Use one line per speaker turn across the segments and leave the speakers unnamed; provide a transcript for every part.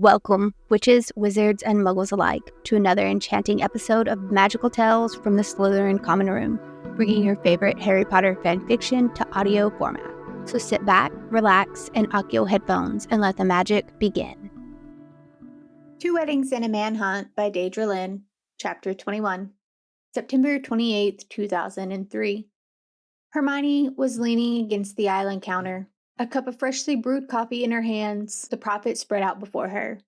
Welcome, witches, wizards, and muggles alike, to another enchanting episode of Magical Tales from the Slytherin Common Room, bringing your favorite Harry Potter fanfiction to audio format. So sit back, relax, and Accio headphones, and let the magic begin.
Two Weddings and a Manhunt by Deydralinne, Chapter 21, September 28th, 2003. Hermione was leaning against the island counter, a cup of freshly brewed coffee in her hands, the prophet spread out before her.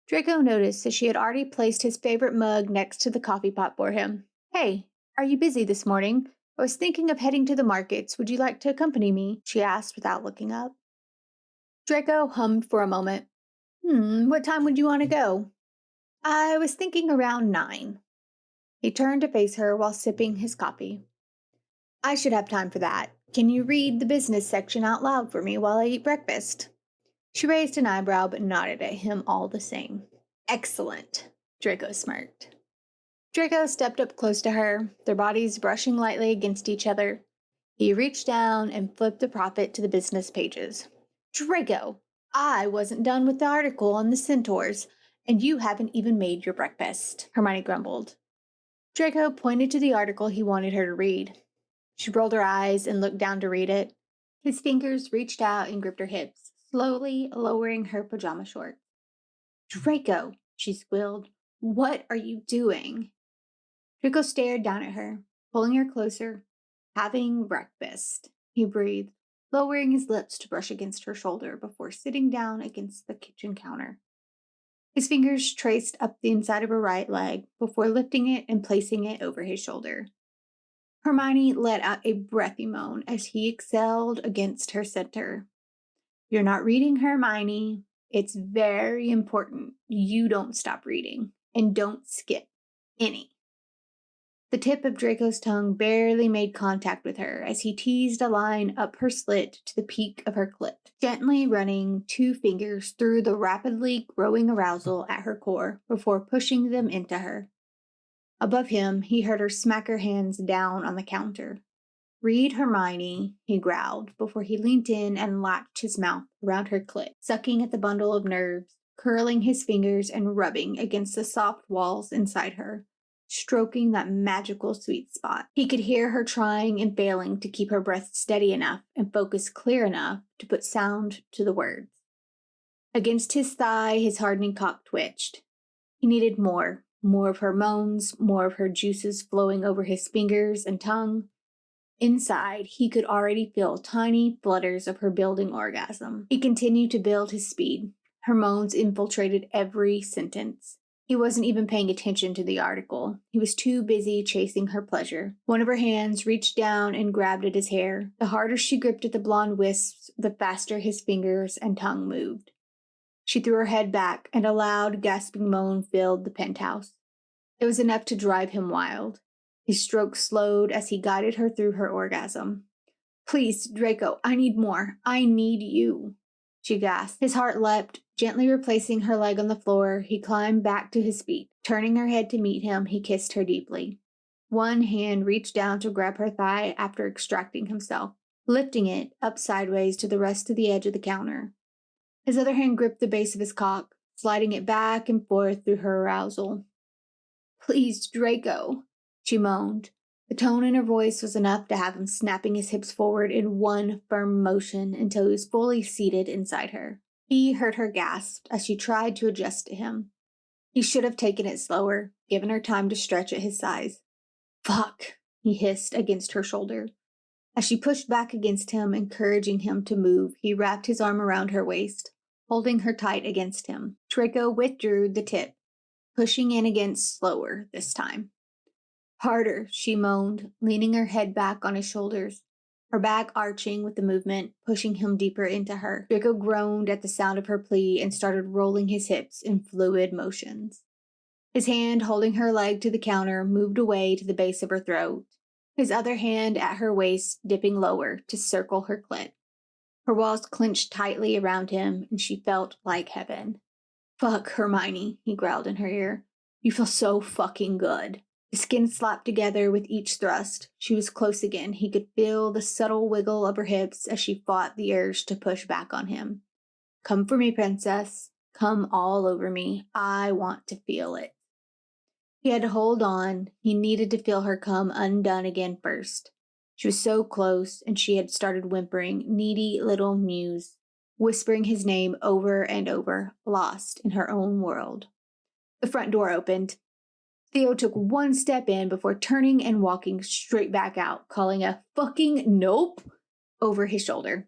Draco noticed that she had already placed his favorite mug next to the coffee pot for him. "Hey, are you busy this morning? I was thinking of heading to the markets. Would you like to accompany me?" she asked without looking up. Draco hummed for a moment. What time would you want to go?" "I was thinking around 9. He turned to face her while sipping his coffee. "I should have time for that. Can you read the business section out loud for me while I eat breakfast?" She raised an eyebrow but nodded at him all the same. "Excellent," Draco smirked. Draco stepped up close to her, their bodies brushing lightly against each other. He reached down and flipped the prophet to the business pages. "Draco, I wasn't done with the article on the centaurs, and you haven't even made your breakfast," Hermione grumbled. Draco pointed to the article he wanted her to read. She rolled her eyes and looked down to read it. His fingers reached out and gripped her hips, slowly lowering her pajama shorts. "Draco," she squealed, "what are you doing?" Draco stared down at her, pulling her closer. "Having breakfast," he breathed, lowering his lips to brush against her shoulder before sitting down against the kitchen counter. His fingers traced up the inside of her right leg before lifting it and placing it over his shoulder. Hermione let out a breathy moan as he excelled against her center. "You're not reading, Hermione. It's very important you don't stop reading, and don't skip any." The tip of Draco's tongue barely made contact with her as he teased a line up her slit to the peak of her clit, gently running 2 fingers through the rapidly growing arousal at her core before pushing them into her. Above him, he heard her smack her hands down on the counter. "Read, Hermione," he growled before he leaned in and latched his mouth around her clit, sucking at the bundle of nerves, curling his fingers and rubbing against the soft walls inside her, stroking that magical sweet spot. He could hear her trying and failing to keep her breath steady enough and focus clear enough to put sound to the words. Against his thigh, his hardening cock twitched. He needed more of her moans, more of her juices flowing over his fingers and tongue. Inside, he could already feel tiny flutters of her building orgasm. He continued to build his speed. Her moans infiltrated every sentence. He wasn't even paying attention to the article. He was too busy chasing her pleasure. One of her hands reached down and grabbed at his hair. The harder she gripped at the blonde wisps, the faster his fingers and tongue moved. She threw her head back, and a loud, gasping moan filled the penthouse. It was enough to drive him wild. His stroke slowed as he guided her through her orgasm. "Please, Draco, I need more. I need you," she gasped. His heart leapt. Gently replacing her leg on the floor, he climbed back to his feet. Turning her head to meet him, he kissed her deeply. One hand reached down to grab her thigh after extracting himself, lifting it up sideways to the rest of the edge of the counter. His other hand gripped the base of his cock, sliding it back and forth through her arousal. "Please, Draco," she moaned. The tone in her voice was enough to have him snapping his hips forward in one firm motion until he was fully seated inside her. He heard her gasp as she tried to adjust to him. He should have taken it slower, given her time to stretch at his size. "Fuck," he hissed against her shoulder. As she pushed back against him, encouraging him to move, he wrapped his arm around her waist, holding her tight against him. Draco withdrew the tip, pushing in against slower this time. "Harder," she moaned, leaning her head back on his shoulders, her back arching with the movement, pushing him deeper into her. Draco groaned at the sound of her plea and started rolling his hips in fluid motions. His hand holding her leg to the counter moved away to the base of her throat, his other hand at her waist dipping lower to circle her clit. Her walls clenched tightly around him, and she felt like heaven. "Fuck, Hermione," he growled in her ear. "You feel so fucking good." The skin slapped together with each thrust. She was close again. He could feel the subtle wiggle of her hips as she fought the urge to push back on him. "Come for me, princess. Come all over me. I want to feel it. He had to hold on. He needed to feel her come undone again first. She was so close, and she had started whimpering, needy little mews, whispering his name over and over, lost in her own world. The front door opened. Theo took one step in before turning and walking straight back out, calling a fucking nope over his shoulder.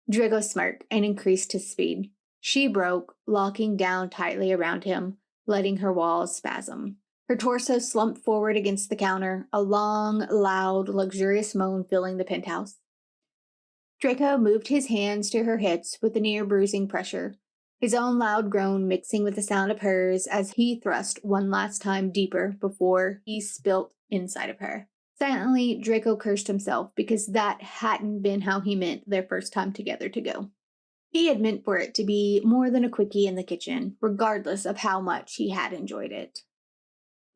Draco smirked and increased his speed. She broke, locking down tightly around him, letting her walls spasm. Her torso slumped forward against the counter, a long, loud, luxurious moan filling the penthouse. Draco moved his hands to her hips with a near-bruising pressure, his own loud groan mixing with the sound of hers as he thrust one last time deeper before he spilt inside of her. Silently, Draco cursed himself because that hadn't been how he meant their first time together to go. He had meant for it to be more than a quickie in the kitchen, regardless of how much he had enjoyed it.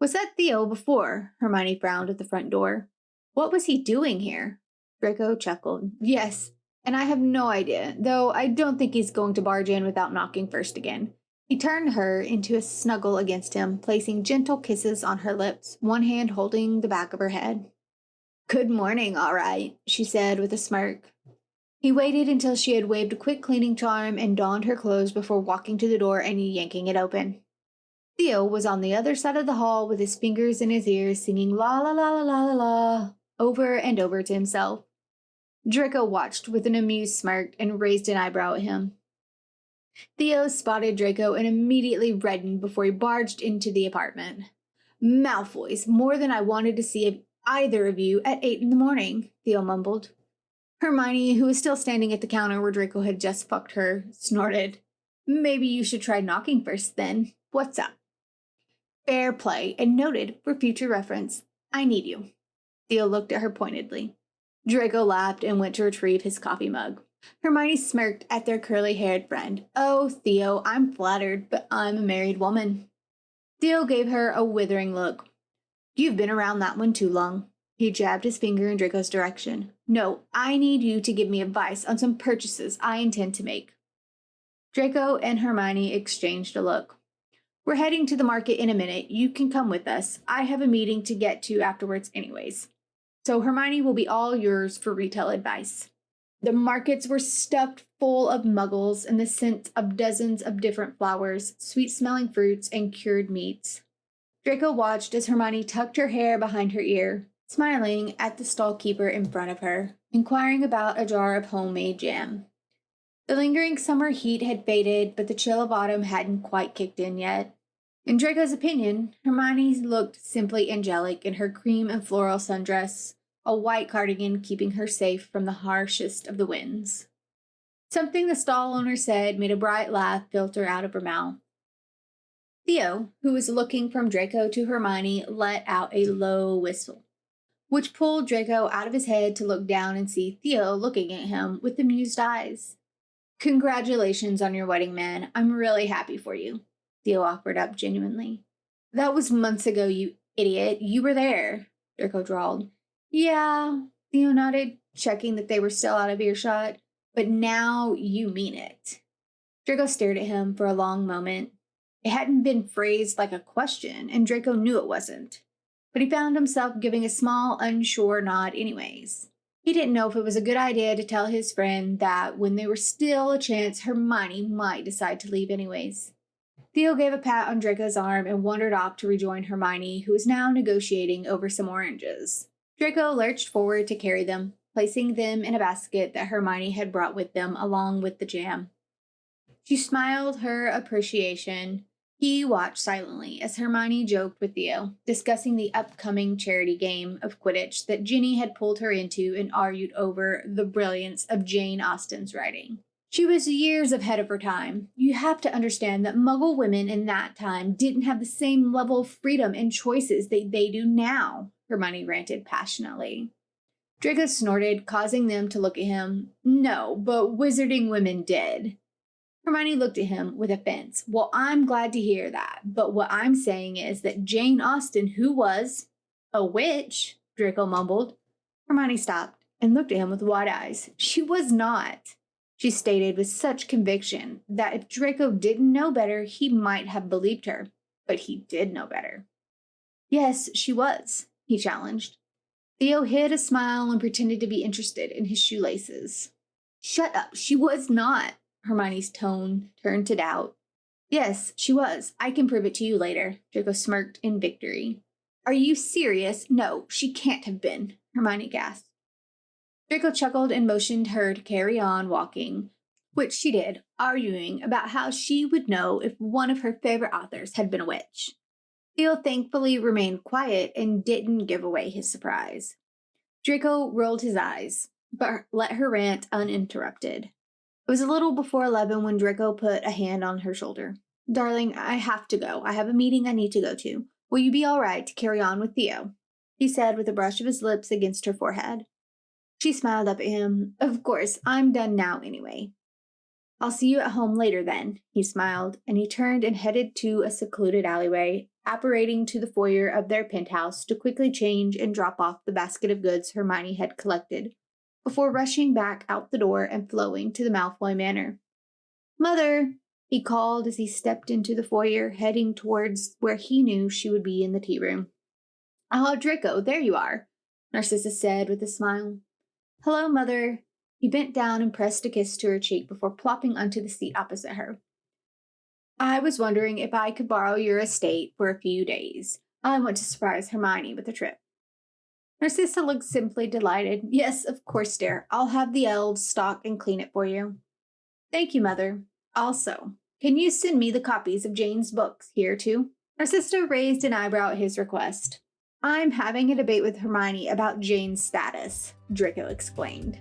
Was that Theo before? Hermione frowned at the front door. What was he doing here? Draco chuckled. Yes, and I have no idea, though I don't think he's going to barge in without knocking first again. He turned her into a snuggle against him, placing gentle kisses on her lips, one hand holding the back of her head. Good morning, all right, she said with a smirk. He waited until she had waved a quick cleaning charm and donned her clothes before walking to the door and yanking it open. Theo was on the other side of the hall with his fingers in his ears, singing la la la la la la la over and over to himself. Draco watched with an amused smirk and raised an eyebrow at him. Theo spotted Draco and immediately reddened before he barged into the apartment. Malfoys, more than I wanted to see of either of you at 8 a.m, Theo mumbled. Hermione, who was still standing at the counter where Draco had just fucked her, snorted. Maybe you should try knocking first then. What's up? Fair play, and noted for future reference. I need you. Theo looked at her pointedly. Draco laughed and went to retrieve his coffee mug. Hermione smirked at their curly-haired friend. Oh, Theo, I'm flattered, but I'm a married woman. Theo gave her a withering look. You've been around that one too long. He jabbed his finger in Draco's direction. No, I need you to give me advice on some purchases I intend to make. Draco and Hermione exchanged a look. We're heading to the market in a minute. You can come with us. I have a meeting to get to afterwards anyways. So Hermione will be all yours for retail advice. The markets were stuffed full of muggles and the scent of dozens of different flowers, sweet-smelling fruits, and cured meats. Draco watched as Hermione tucked her hair behind her ear, smiling at the stall-keeper in front of her, inquiring about a jar of homemade jam. The lingering summer heat had faded, but the chill of autumn hadn't quite kicked in yet. In Draco's opinion, Hermione looked simply angelic in her cream and floral sundress, a white cardigan keeping her safe from the harshest of the winds. Something the stall owner said made a bright laugh filter out of her mouth. Theo, who was looking from Draco to Hermione, let out a low whistle, which pulled Draco out of his head to look down and see Theo looking at him with amused eyes. Congratulations on your wedding, man. I'm really happy for you, Theo offered up genuinely. That was months ago, you idiot. You were there, Draco drawled. Yeah, Theo nodded, checking that they were still out of earshot. But now you mean it. Draco stared at him for a long moment. It hadn't been phrased like a question, and Draco knew it wasn't. But he found himself giving a small, unsure nod anyways. He didn't know if it was a good idea to tell his friend that when there was still a chance Hermione might decide to leave anyways. Theo gave a pat on Draco's arm and wandered off to rejoin Hermione, who was now negotiating over some oranges. Draco lurched forward to carry them, placing them in a basket that Hermione had brought with them along with the jam. She smiled her appreciation. He watched silently as Hermione joked with Theo, discussing the upcoming charity game of Quidditch that Ginny had pulled her into and argued over the brilliance of Jane Austen's writing. She was years ahead of her time. You have to understand that Muggle women in that time didn't have the same level of freedom and choices that they do now, Hermione ranted passionately. Draco snorted, causing them to look at him. No, but wizarding women did. Hermione looked at him with offense. Well, I'm glad to hear that, but what I'm saying is that Jane Austen, who was a witch, Draco mumbled. Hermione stopped and looked at him with wide eyes. She was not. she stated with such conviction that if Draco didn't know better, he might have believed her. But he did know better. Yes, she was, he challenged. Theo hid a smile and pretended to be interested in his shoelaces. Shut up, she was not. Hermione's tone turned to doubt. Yes, she was. I can prove it to you later. Draco smirked in victory. Are you serious? No, she can't have been, Hermione gasped. Draco chuckled and motioned her to carry on walking, which she did, arguing about how she would know if one of her favorite authors had been a witch. Theo thankfully remained quiet and didn't give away his surprise. Draco rolled his eyes, but let her rant uninterrupted. It was a little before 11 when Draco put a hand on her shoulder. Darling, I have to go. I have a meeting I need to go to. Will you be all right to carry on with Theo? He said with a brush of his lips against her forehead. She smiled up at him. Of course, I'm done now anyway. I'll see you at home later then, he smiled, and he turned and headed to a secluded alleyway, apparating to the foyer of their penthouse to quickly change and drop off the basket of goods Hermione had collected, before rushing back out the door and flowing to the Malfoy Manor. Mother, he called as he stepped into the foyer, heading towards where he knew she would be in the tea room. Ah, Draco, there you are, Narcissa said with a smile. Hello, Mother. He bent down and pressed a kiss to her cheek before plopping onto the seat opposite her. I was wondering if I could borrow your estate for a few days. I want to surprise Hermione with a trip. Narcissa looked simply delighted. Yes, of course, dear. I'll have the elves stock and clean it for you. Thank you, Mother. Also, can you send me the copies of Jane's books here, too? Narcissa raised an eyebrow at his request. I'm having a debate with Hermione about Jane's status, Draco explained.